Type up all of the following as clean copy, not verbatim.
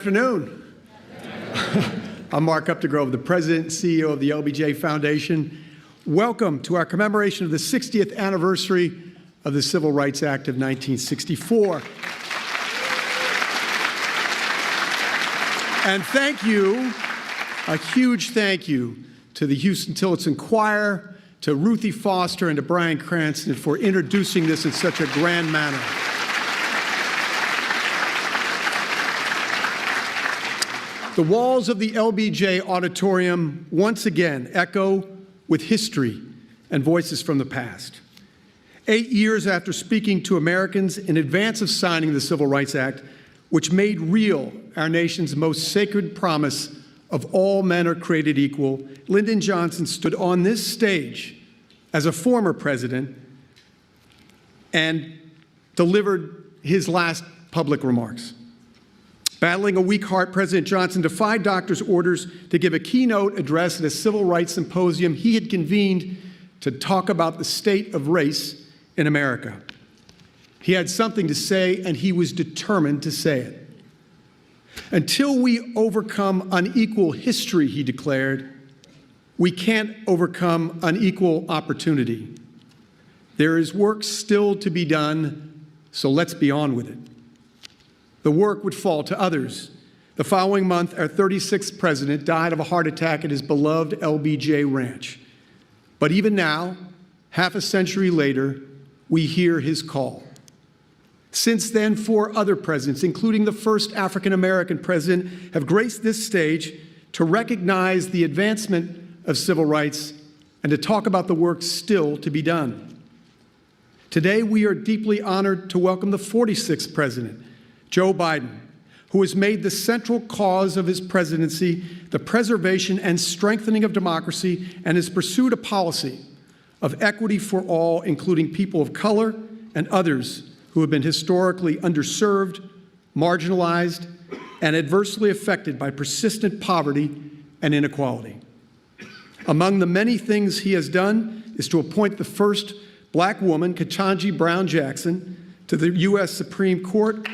Afternoon. I'm Mark Updegrove, the President and CEO of the LBJ Foundation. Welcome to our commemoration of the 60th anniversary of the Civil Rights Act of 1964. And thank you, a huge thank you to the Houston Tillotson Choir, to Ruthie Foster, and to Brian Cranston for introducing this in such a grand manner. The walls of the LBJ Auditorium once again echo with history and voices from the past. 8 years after speaking to Americans in advance of signing the Civil Rights Act, which made real our nation's most sacred promise of all men are created equal, Lyndon Johnson stood on this stage as a former president and delivered his last public remarks. Battling a weak heart, President Johnson defied doctors' orders to give a keynote address at a civil rights symposium he had convened to talk about the state of race in America. He had something to say, and he was determined to say it. Until we overcome unequal history, he declared, we can't overcome unequal opportunity. There is work still to be done, so let's be on with it. The work would fall to others. The following month, our 36th president died of a heart attack at his beloved LBJ ranch. But even now, half a century later, we hear his call. Since then, 4 other presidents, including the first African-American president, have graced this stage to recognize the advancement of civil rights and to talk about the work still to be done. Today, we are deeply honored to welcome the 46th president, Joe Biden, who has made the central cause of his presidency the preservation and strengthening of democracy and has pursued a policy of equity for all, including people of color and others who have been historically underserved, marginalized, and adversely affected by persistent poverty and inequality. Among the many things he has done is to appoint the first black woman, Ketanji Brown Jackson, to the U.S. Supreme Court,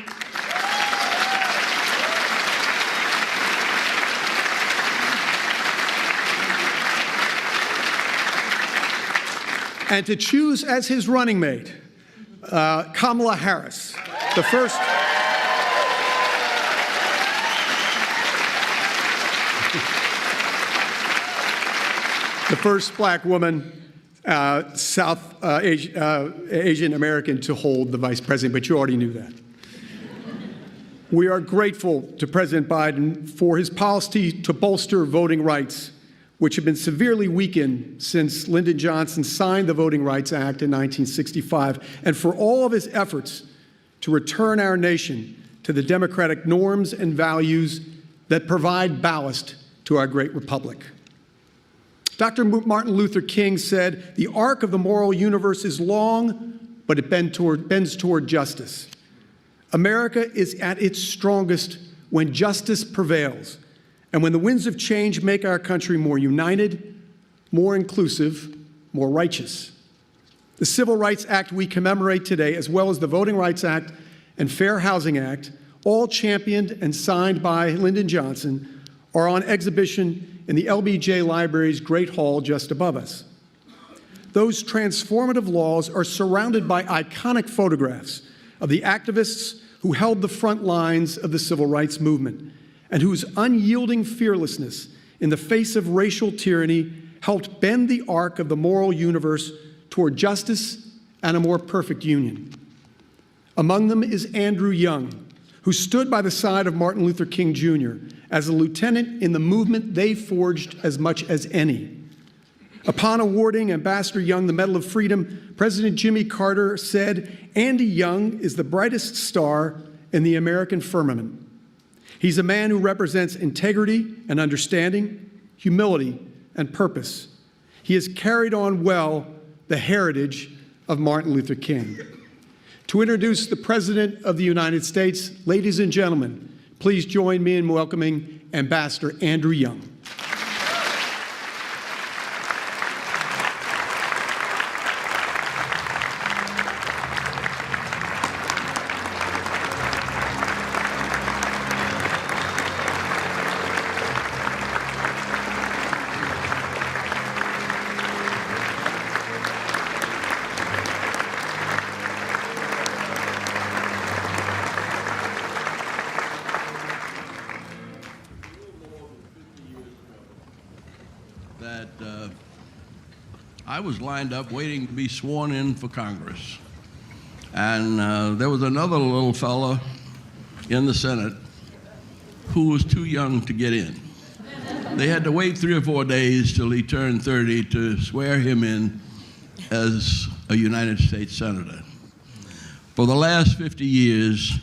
and to choose as his running mate Kamala Harris, the first black woman, South Asian American to hold the vice president, but you already knew that. We are grateful to President Biden for his policy to bolster voting rights, which have been severely weakened since Lyndon Johnson signed the Voting Rights Act in 1965, and for all of his efforts to return our nation to the democratic norms and values that provide ballast to our great republic. Dr. Martin Luther King said, "The arc of the moral universe is long, but it bends toward justice." America is at its strongest when justice prevails, and when the winds of change make our country more united, more inclusive, more righteous. The Civil Rights Act we commemorate today, as well as the Voting Rights Act and Fair Housing Act, all championed and signed by Lyndon Johnson, are on exhibition in the LBJ Library's Great Hall just above us. Those transformative laws are surrounded by iconic photographs of the activists who held the front lines of the civil rights movement, and whose unyielding fearlessness in the face of racial tyranny helped bend the arc of the moral universe toward justice and a more perfect union. Among them is Andrew Young, who stood by the side of Martin Luther King Jr. as a lieutenant in the movement they forged as much as any. Upon awarding Ambassador Young the Medal of Freedom, President Jimmy Carter said, "Andy Young is the brightest star in the American firmament. He's a man who represents integrity and understanding, humility and purpose. He has carried on well the heritage of Martin Luther King." To introduce the President of the United States, ladies and gentlemen, please join me in welcoming Ambassador Andrew Young. I was lined up waiting to be sworn in for Congress. And there was another little fella in the Senate who was too young to get in. They had to wait 3 or 4 days till he turned 30 to swear him in as a United States Senator. For the last 50 years,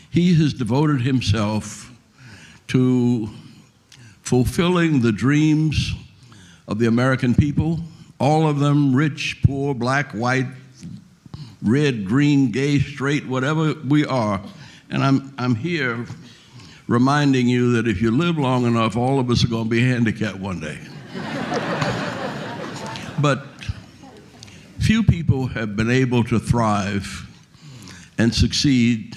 he has devoted himself to fulfilling the dreams of the American people, all of them, rich, poor, black, white, red, green, gay, straight, whatever we are. And I'm here reminding you that if you live long enough, all of us are going to be handicapped one day. But few people have been able to thrive and succeed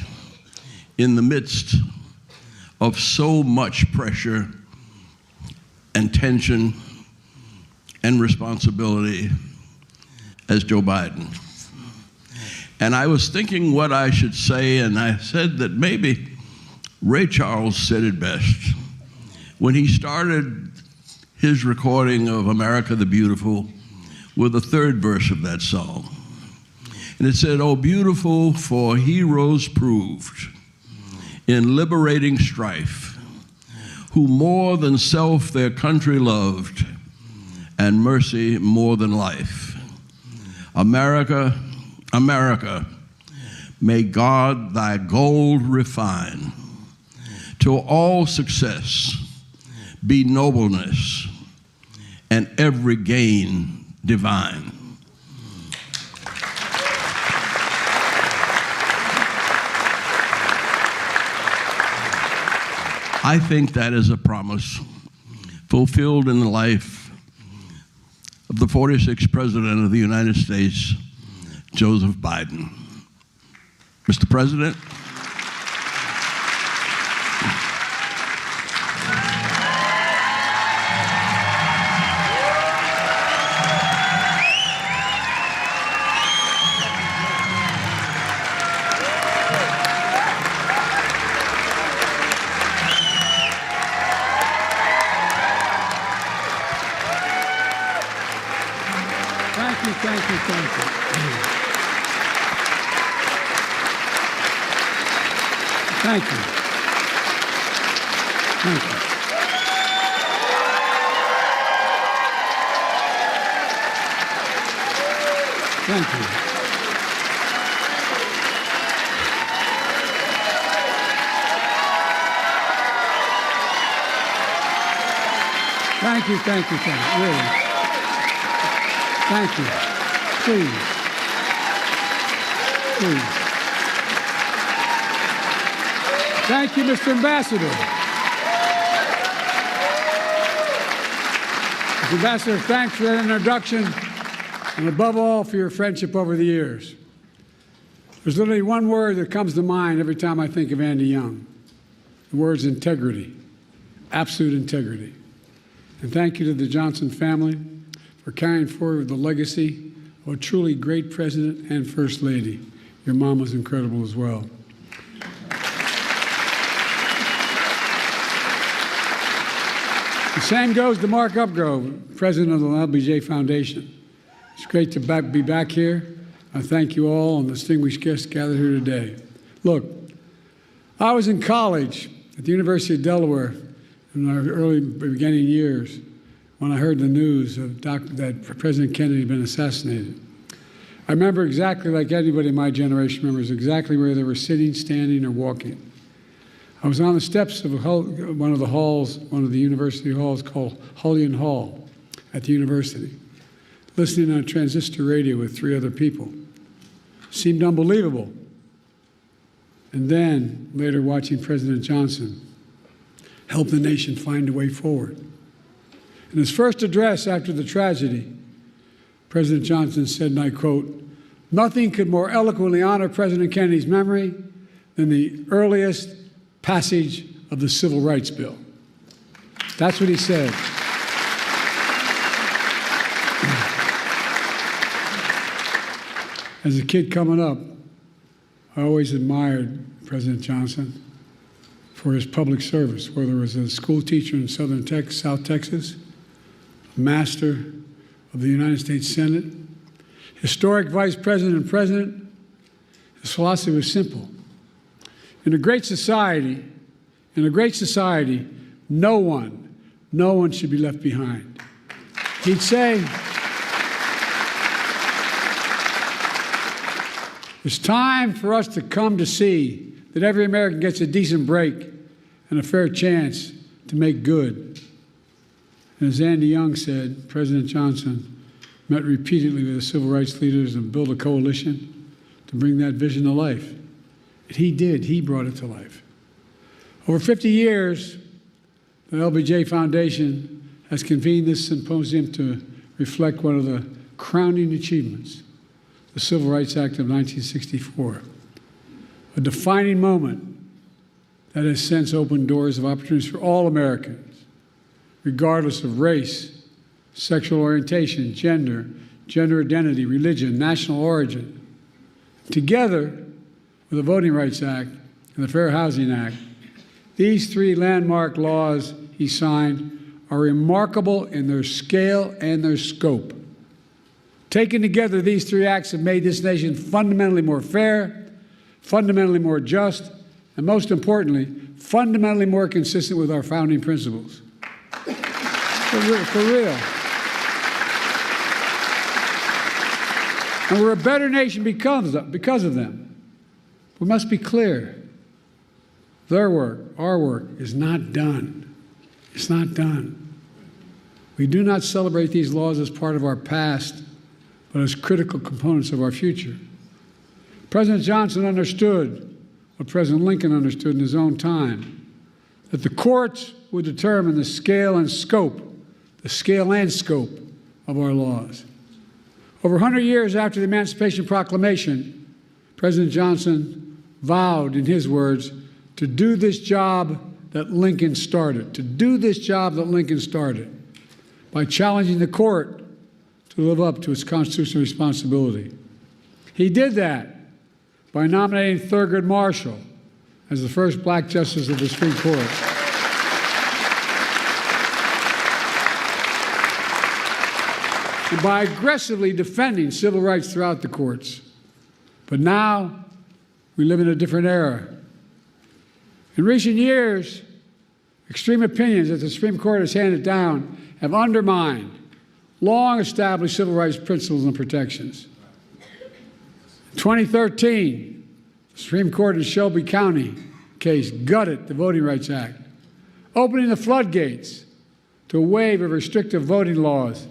in the midst of so much pressure and tension and responsibility as Joe Biden. And I was thinking what I should say, and I said that maybe Ray Charles said it best. When he started his recording of America the Beautiful with the third verse of that song. And it said, "Oh, beautiful for heroes proved in liberating strife, who more than self their country loved, and mercy more than life. America, America, may God thy gold refine, till all success be nobleness, and every gain divine." I think that is a promise fulfilled in the life of the 46th President of the United States, Joseph Biden. Mr. President, Thank you. Thank you. Thank you. Thank you. Thank you. Really. Thank you. Please. Thank you, Mr. Ambassador. Mr. Ambassador, thanks for that introduction, and above all, for your friendship over the years. There's literally one word that comes to mind every time I think of Andy Young. The word's integrity, absolute integrity. And thank you to the Johnson family for carrying forward the legacy of a truly great president and first lady. Your mom was incredible as well. The same goes to Mark Upgrove, president of the LBJ Foundation. It's great to be back here. I thank you all and distinguished guests gathered here today. Look, I was in college at the University of Delaware in our early beginning years when I heard the news of that President Kennedy had been assassinated. I remember exactly like anybody in my generation remembers exactly where they were sitting, standing, or walking. I was on the steps of one of the university halls called Hullion Hall at the university, listening on a transistor radio with 3 other people. Seemed unbelievable. And then, later watching President Johnson help the nation find a way forward. In his first address after the tragedy, President Johnson said, and I quote, "Nothing could more eloquently honor President Kennedy's memory than the earliest passage of the Civil Rights Bill." That's what he said. As a kid coming up, I always admired President Johnson for his public service, whether it was a school teacher in South Texas, Master of the United States Senate, historic Vice President and President, his philosophy was simple. In a great society, no one should be left behind. He'd say, it's time for us to come to see that every American gets a decent break and a fair chance to make good. And as Andy Young said, President Johnson met repeatedly with the civil rights leaders and built a coalition to bring that vision to life. And he did. He brought it to life. Over 50 years, the LBJ Foundation has convened this symposium to reflect one of the crowning achievements, the Civil Rights Act of 1964, a defining moment that has since opened doors of opportunities for all Americans, regardless of race, sexual orientation, gender identity, religion, national origin. Together with the Voting Rights Act and the Fair Housing Act, these three landmark laws he signed are remarkable in their scale and their scope. Taken together, these three acts have made this nation fundamentally more fair, fundamentally more just, and most importantly, fundamentally more consistent with our founding principles. For real. And we're a better nation because of them. We must be clear. Their work, our work, is not done. It's not done. We do not celebrate these laws as part of our past, but as critical components of our future. President Johnson understood what President Lincoln understood in his own time, that the courts would determine the scale and scope of our laws. Over 100 years after the Emancipation Proclamation, President Johnson vowed, in his words, to do this job that Lincoln started, by challenging the court to live up to its constitutional responsibility. He did that by nominating Thurgood Marshall as the first black justice of the Supreme Court. And by aggressively defending civil rights throughout the courts. But now, we live in a different era. In recent years, extreme opinions that the Supreme Court has handed down have undermined long-established civil rights principles and protections. In 2013, the Supreme Court in Shelby County case gutted the Voting Rights Act, opening the floodgates to a wave of restrictive voting laws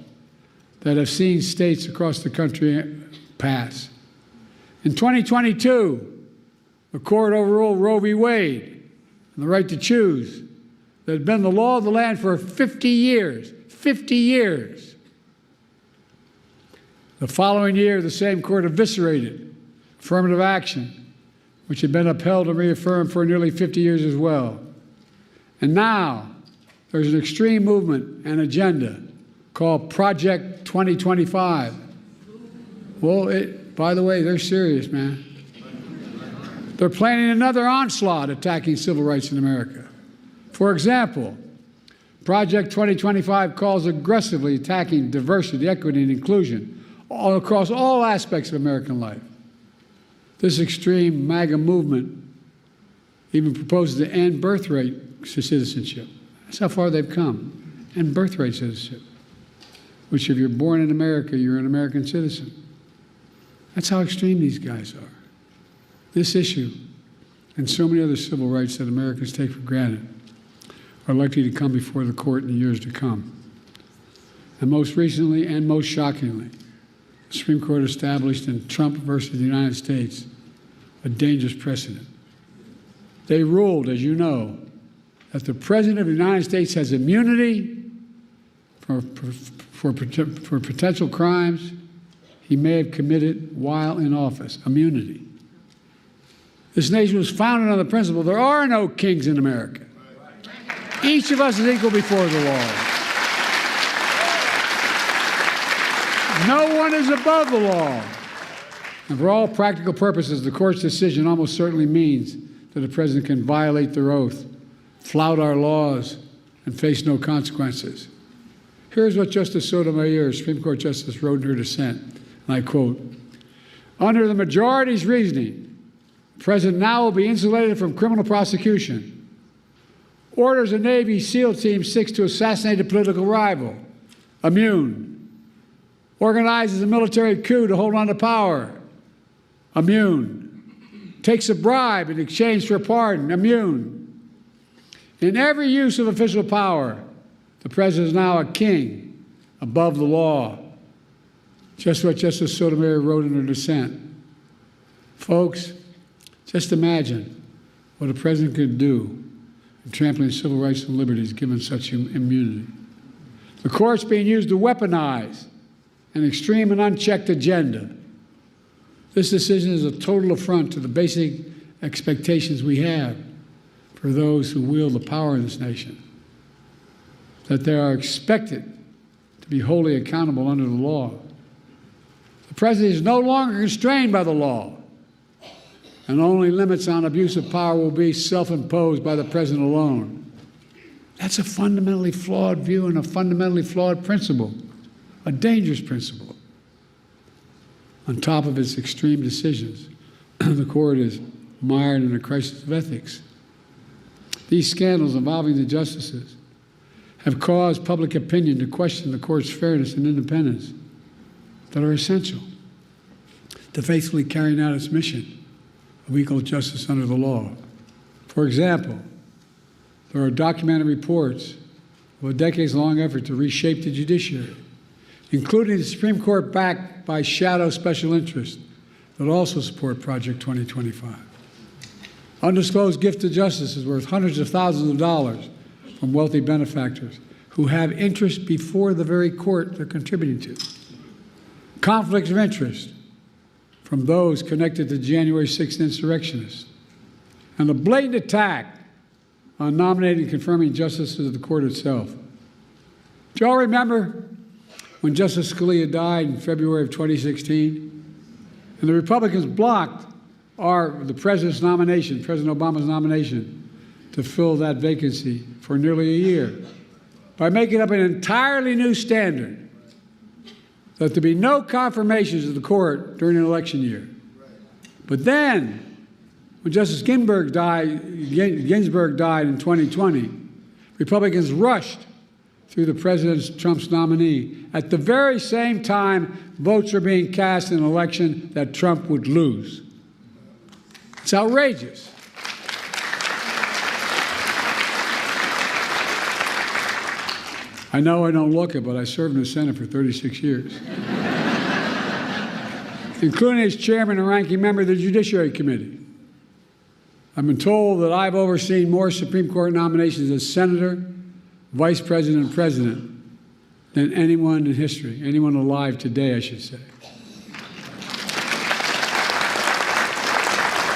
that have seen states across the country pass. In 2022, the court overruled Roe v. Wade and the right to choose that had been the law of the land for 50 years. 50 years. The following year, the same court eviscerated affirmative action, which had been upheld and reaffirmed for nearly 50 years as well. And now, there's an extreme movement and agenda called Project 2025. Well, by the way, they're serious, man. They're planning another onslaught attacking civil rights in America. For example, Project 2025 calls aggressively attacking diversity, equity, and inclusion all across all aspects of American life. This extreme MAGA movement even proposes to end birthright citizenship. That's how far they've come. End birthright citizenship, which if you're born in America, you're an American citizen. That's how extreme these guys are. This issue and so many other civil rights that Americans take for granted are likely to come before the court in the years to come. And most recently and most shockingly, the Supreme Court established in Trump versus the United States a dangerous precedent. They ruled, as you know, that the President of the United States has immunity for potential crimes he may have committed while in office. Immunity. This nation was founded on the principle there are no kings in America. Each of us is equal before the law. No one is above the law. And for all practical purposes, the court's decision almost certainly means that a president can violate their oath, flout our laws, and face no consequences. Here's what Justice Sotomayor, Supreme Court Justice, wrote in her dissent, and I quote, "Under the majority's reasoning, the President now will be insulated from criminal prosecution. Orders a Navy SEAL Team 6 to assassinate a political rival. Immune. Organizes a military coup to hold on to power. Immune. Takes a bribe in exchange for a pardon. Immune. In every use of official power, the President is now a king above the law." Just what Justice Sotomayor wrote in her dissent. Folks, just imagine what a president could do in trampling civil rights and liberties given such immunity. The court's being used to weaponize an extreme and unchecked agenda. This decision is a total affront to the basic expectations we have for those who wield the power in this nation, that they are expected to be wholly accountable under the law. The President is no longer constrained by the law, and only limits on abuse of power will be self-imposed by the President alone. That's a fundamentally flawed view and a fundamentally flawed principle, a dangerous principle. On top of its extreme decisions, the court is mired in a crisis of ethics. These scandals involving the justices have caused public opinion to question the court's fairness and independence that are essential to faithfully carrying out its mission of equal justice under the law. For example, there are documented reports of a decades-long effort to reshape the judiciary, including the Supreme Court backed by shadow special interests that also support Project 2025. Undisclosed gift to justice is worth hundreds of thousands of dollars from wealthy benefactors who have interest before the very court they're contributing to. Conflicts of interest from those connected to January 6th insurrectionists. And a blatant attack on nominating and confirming justices of the court itself. Do you all remember when Justice Scalia died in February of 2016? And the Republicans blocked the President's nomination, President Obama's nomination, to fill that vacancy for nearly a year by making up an entirely new standard that there be no confirmations of the court during an election year. But then, when Justice Ginsburg died in 2020, Republicans rushed through the President Trump's nominee at the very same time votes are being cast in an election that Trump would lose. It's outrageous. I know I don't look it, but I served in the Senate for 36 years, including as chairman and ranking member of the Judiciary Committee. I've been told that I've overseen more Supreme Court nominations as senator, vice president, and president than anyone in history, anyone alive today, I should say.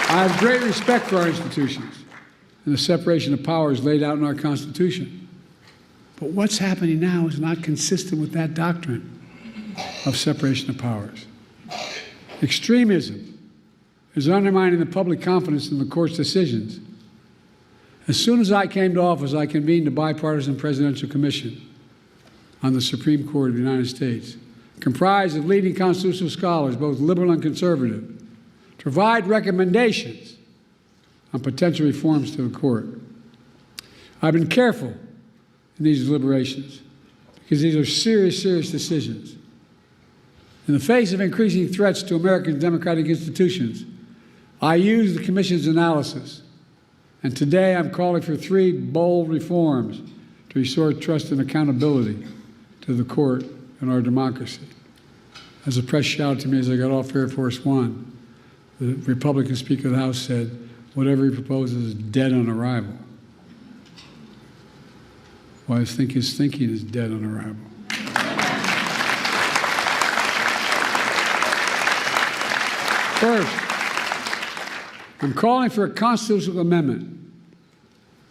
I have great respect for our institutions and the separation of powers laid out in our Constitution. But what's happening now is not consistent with that doctrine of separation of powers. Extremism is undermining the public confidence in the court's decisions. As soon as I came to office, I convened a bipartisan presidential commission on the Supreme Court of the United States, comprised of leading constitutional scholars, both liberal and conservative, to provide recommendations on potential reforms to the court. I've been careful in these deliberations because these are serious, serious decisions. In the face of increasing threats to American democratic institutions, I use the Commission's analysis, and today I'm calling for 3 bold reforms to restore trust and accountability to the court and our democracy. As the press shouted to me as I got off Air Force One, the Republican Speaker of the House said, whatever he proposes is dead on arrival. Well, I think his thinking is dead on arrival. First, I'm calling for a constitutional amendment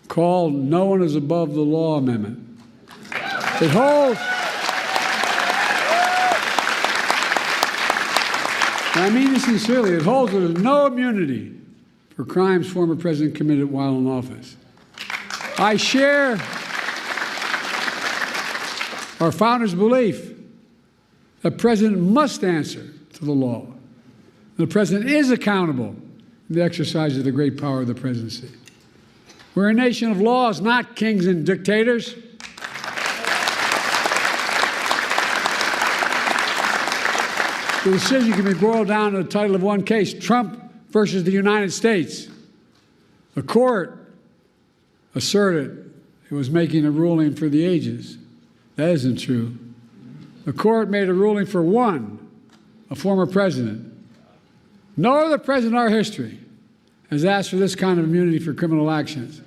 called No One is Above the Law Amendment. It holds, and I mean this sincerely, it holds that there's no immunity for crimes former president committed while in office. I mean this sincerely, it holds that there's no immunity for crimes former president committed while in office. I share, and I mean this sincerely, it holds that there's no immunity for crimes former president committed while in office. I share, and I mean this sincerely, it holds that there's no immunity for crimes former president committed while in office. I share our founders' belief that the president must answer to the law. The president is accountable in the exercise of the great power of the presidency. We're a nation of laws, not kings and dictators. The decision can be boiled down to the title of one case, Trump versus the United States. The court asserted it was making a ruling for the ages. That isn't true. The court made a ruling for one, a former president. No other president in our history has asked for this kind of immunity for criminal actions.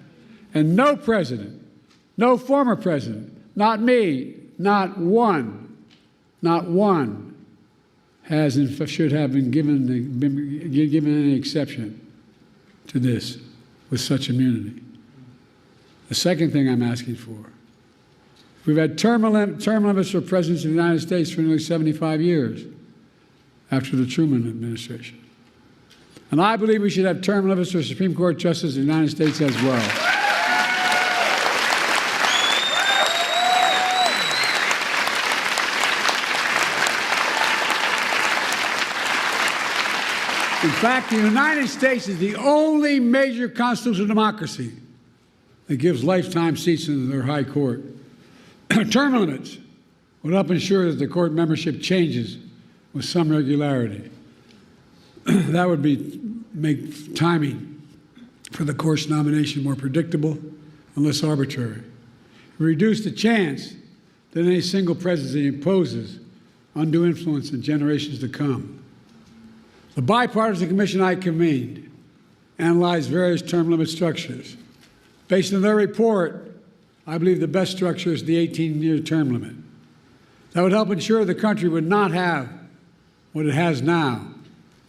And no president, no former president, not me, not one, has and should have been given any exception to this with such immunity. The second thing I'm asking for, we've had term limits for presidents of the United States for nearly 75 years after the Truman administration. And I believe we should have term limits for Supreme Court justices of the United States as well. In fact, the United States is the only major constitutional democracy that gives lifetime seats in their high court. Term limits would help ensure that the court membership changes with some regularity. That would make timing for the court's nomination more predictable and less arbitrary. It would reduce the chance that any single presidency imposes undue influence in generations to come. The bipartisan commission I convened analyzed various term limit structures. Based on their report, I believe the best structure is the 18-year term limit. That would help ensure the country would not have what it has now,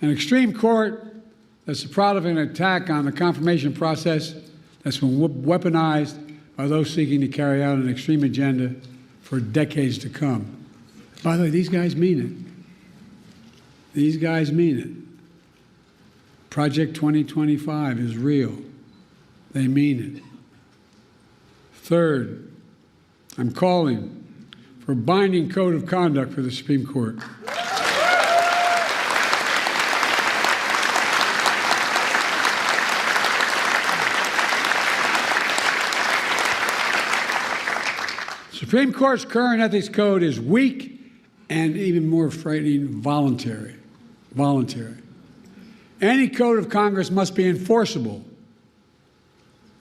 an extreme court that's the product of an attack on the confirmation process that's been weaponized by those seeking to carry out an extreme agenda for decades to come. By the way, these guys mean it. These guys mean it. Project 2025 is real. They mean it. Third, I'm calling for a binding code of conduct for the Supreme Court. Supreme Court's current ethics code is weak and, even more frightening, voluntary. Any code of Congress must be enforceable.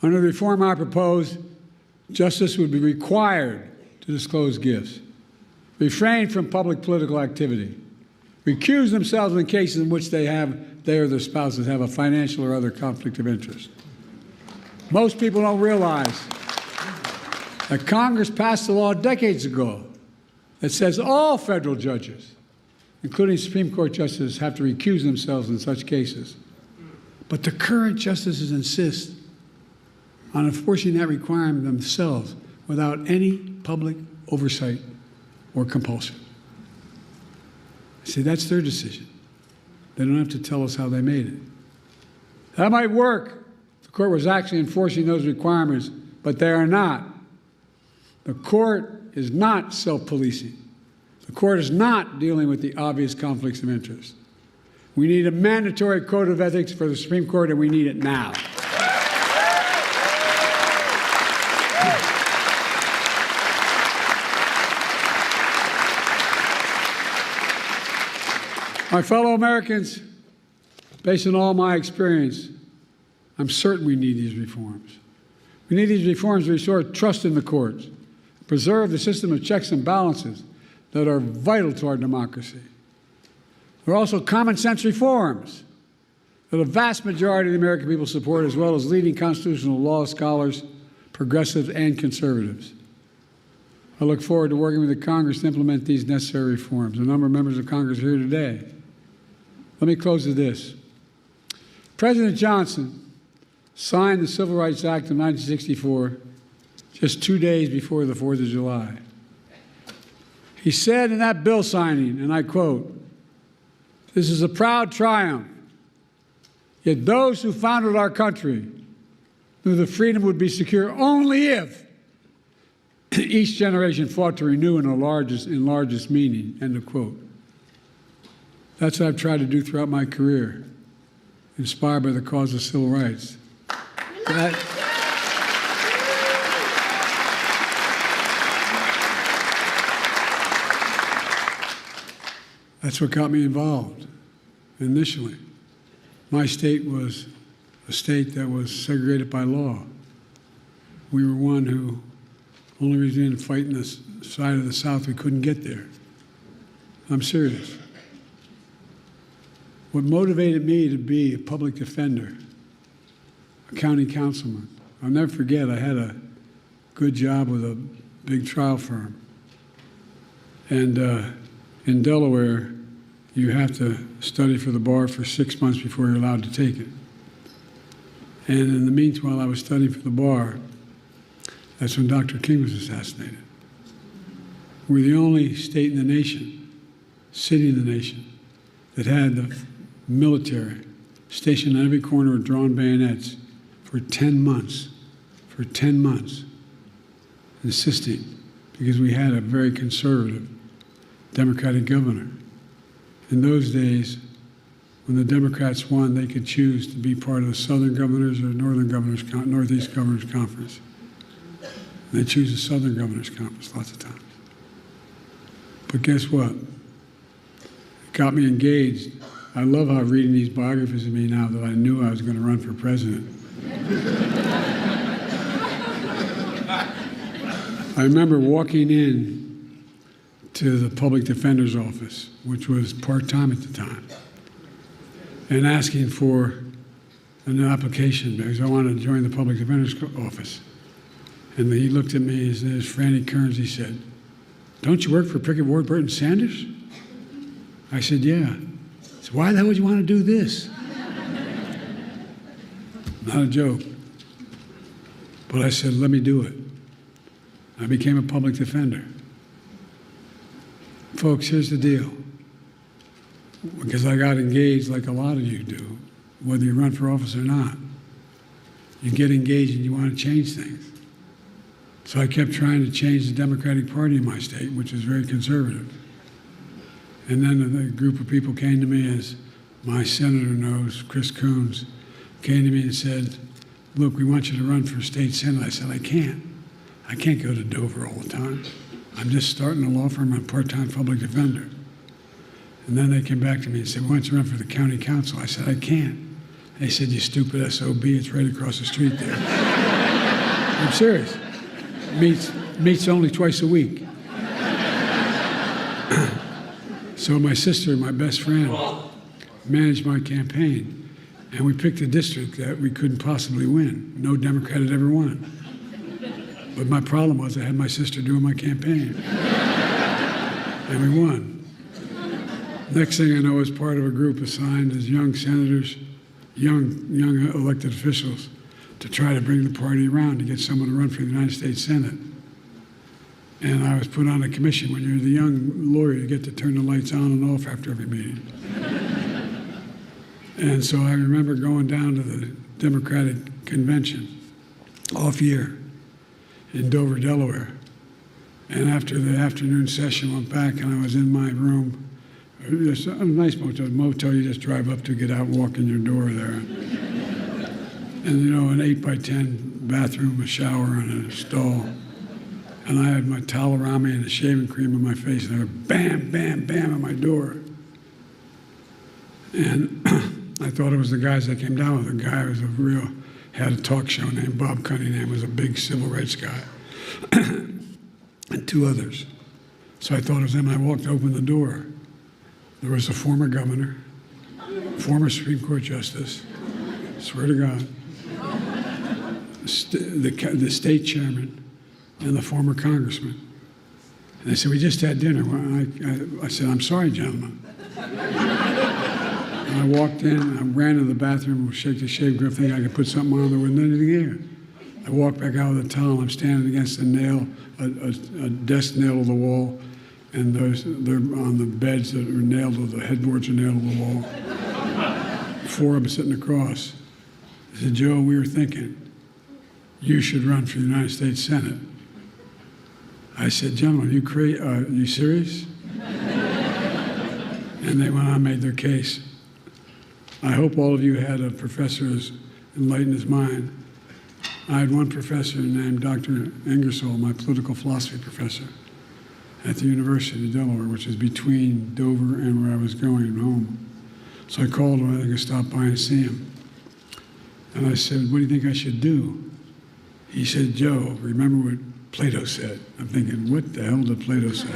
Under the reform I propose, justice would be required to disclose gifts, refrain from public political activity, recuse themselves in cases in which they or their spouses have a financial or other conflict of interest. Most people don't realize that Congress passed a law decades ago that says all federal judges, including Supreme Court justices, have to recuse themselves in such cases. But the current justices insist on enforcing that requirement themselves without any public oversight or compulsion. See, that's their decision. They don't have to tell us how they made it. That might work if the court was actually enforcing those requirements, but they are not. The court is not self-policing. The court is not dealing with the obvious conflicts of interest. We need a mandatory code of ethics for the Supreme Court, and we need it now. My fellow Americans, based on all my experience, I'm certain we need these reforms. We need these reforms to restore trust in the courts, preserve the system of checks and balances that are vital to our democracy. There are also common sense reforms that a vast majority of the American people support, as well as leading constitutional law scholars, progressives, and conservatives. I look forward to working with the Congress to implement these necessary reforms. A number of members of Congress are here today. Let me close with this. President Johnson signed the Civil Rights Act of 1964 just 2 days before the 4th of July. He said in that bill signing, and I quote, "This is a proud triumph, yet those who founded our country knew the freedom would be secure only if Each generation fought to renew in largest meaning, end of quote. That's what I've tried to do throughout my career, inspired by the cause of civil rights. That's what got me involved initially. My state was a state that was segregated by law. We were one who, only reason we didn't fight in the side of the South, we couldn't get there. I'm serious. What motivated me to be a public defender, a county councilman, I'll never forget, I had a good job with a big trial firm. And in Delaware, you have to study for the bar for 6 months before you're allowed to take it. And in the meantime, while I was studying for the bar, that's when Dr. King was assassinated. We're the only state in the nation, city in the nation, that had the military stationed on every corner with drawn bayonets for 10 months, insisting, because we had a very conservative Democratic governor. In those days, when the Democrats won, they could choose to be part of the Southern Governors or Northeast Governors Conference. They choose the Southern Governors Conference lots of times. But guess what? It got me engaged. I love how reading these biographies of me now that I knew I was going to run for president. I remember walking in to the public defender's office, which was part-time at the time, and asking for an application because I wanted to join the public defender's office. And he looked at me, his name is Franny Kearns, he said, "Don't you work for Pickett Ward Burton Sanders?" I said, "Yeah." He said, "Why the hell would you want to do this?" Not a joke. But I said, "Let me do it." I became a public defender. Folks, here's the deal. Because I got engaged like a lot of you do, whether you run for office or not. You get engaged and you want to change things. So I kept trying to change the Democratic Party in my state, which is very conservative. And then a group of people came to me, as my senator knows, Chris Coons, came to me and said, "Look, we want you to run for state senate." I said, I can't go to Dover all the time. I'm just starting a law firm. I'm a part-time public defender. And then they came back to me and said, "Why don't you run for the county council?" I said, "I can't." They said, "You stupid SOB, it's right across the street there." I'm serious. Meets only twice a week. So my sister, my best friend, managed my campaign, and we picked a district that we couldn't possibly win. No Democrat had ever won it. But my problem was I had my sister doing my campaign. And we won. Next thing I know, I was part of a group assigned as young senators, young elected officials, to try to bring the party around to get someone to run for the United States Senate. And I was put on a commission. When you're the young lawyer, you get to turn the lights on and off after every meeting. And so I remember going down to the Democratic convention, off year, in Dover, Delaware. And after the afternoon session, went back and I was in my room. It's a nice motel you just drive up to, get out and walk in your door there. And you know, an 8x10 bathroom, a shower, and a stall. And I had my towel around me and a shaving cream on my face, and they were bam, bam, bam at my door. And I thought it was the guys that came down with. The guy was had a talk show named Bob Cunningham, was a big civil rights guy, and two others. So I thought it was them. I walked to open the door. There was a former governor, former Supreme Court justice, swear to God, the state chairman, and the former congressman. And they said, "We just had dinner." Well, I said, "I'm sorry, gentlemen." And I walked in, I ran to the bathroom, shake the shave grip, thinking I could put something on there with anything there. I walked back out with a towel, I'm standing against a nail, a desk nail to the wall, and they're on the beds that are nailed to the headboards are nailed to the wall. Four of them sitting across. I said, "Joe, we were thinking you should run for the United States Senate." I said, gentlemen, you serious? And they went on and made their case. I hope all of you had a professor who's enlightened his mind. I had one professor named Dr. Ingersoll, my political philosophy professor, at the University of Delaware, which is between Dover and where I was going home. So I called him, I could stop by and see him. And I said, what do you think I should do? He said, Joe, remember what Plato said. I'm thinking, what the hell did Plato say?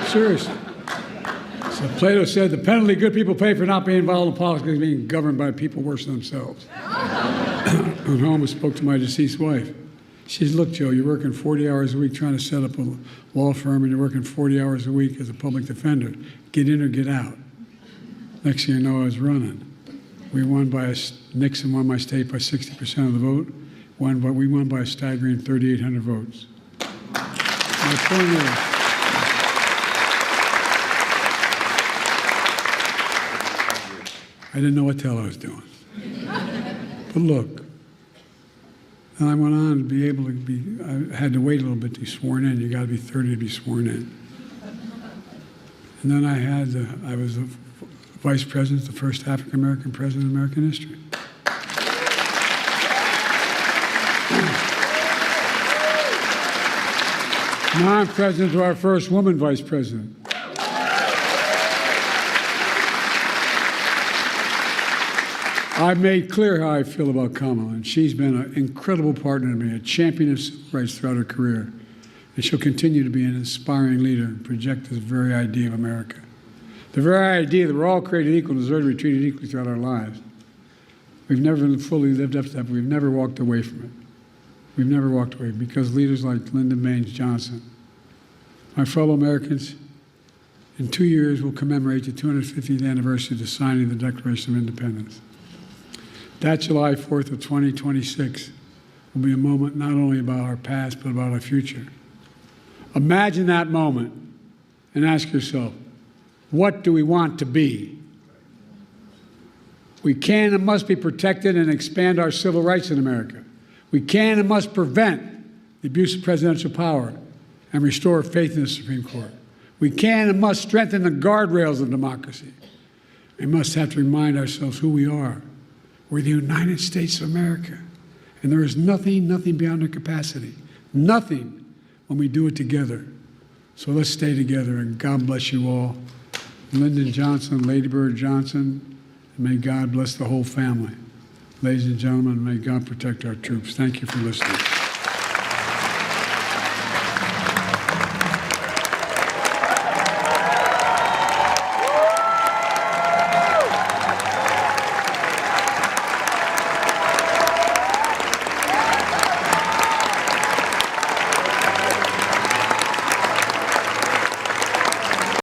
Seriously. So Plato said, the penalty good people pay for not being involved in politics is being governed by people worse than themselves. Went home and spoke to my deceased wife. She said, look, Joe, you're working 40 hours a week trying to set up a law firm, and you're working 40 hours a week as a public defender. Get in or get out. Next thing you know, I was running. Nixon won my state by 60% of the vote. We won by a staggering 3,800 votes. My point is, I didn't know what the hell I was doing. But look, and I went on to be able to I had to wait a little bit to be sworn in. You got to be 30 to be sworn in. And then I was the vice president, the first African-American president in American history. Now I'm president to our first woman vice president. I've made clear how I feel about Kamala, and she's been an incredible partner to me, a champion of civil rights throughout her career. And she'll continue to be an inspiring leader and project this very idea of America. The very idea that we're all created equal and deserve to be treated equally throughout our lives. We've never fully lived up to that, but we've never walked away from it. We've never walked away because leaders like Lyndon Baines Johnson, my fellow Americans, in 2 years we'll commemorate the 250th anniversary of the signing of the Declaration of Independence. That July 4th of 2026 will be a moment not only about our past, but about our future. Imagine that moment and ask yourself, what do we want to be? We can and must be protected and expand our civil rights in America. We can and must prevent the abuse of presidential power and restore faith in the Supreme Court. We can and must strengthen the guardrails of democracy. We must have to remind ourselves who we are. We're the United States of America, and there is nothing beyond our capacity. Nothing when we do it together. So let's stay together, and God bless you all. Lyndon Johnson, Lady Bird Johnson, and may God bless the whole family. Ladies and gentlemen, may God protect our troops. Thank you for listening.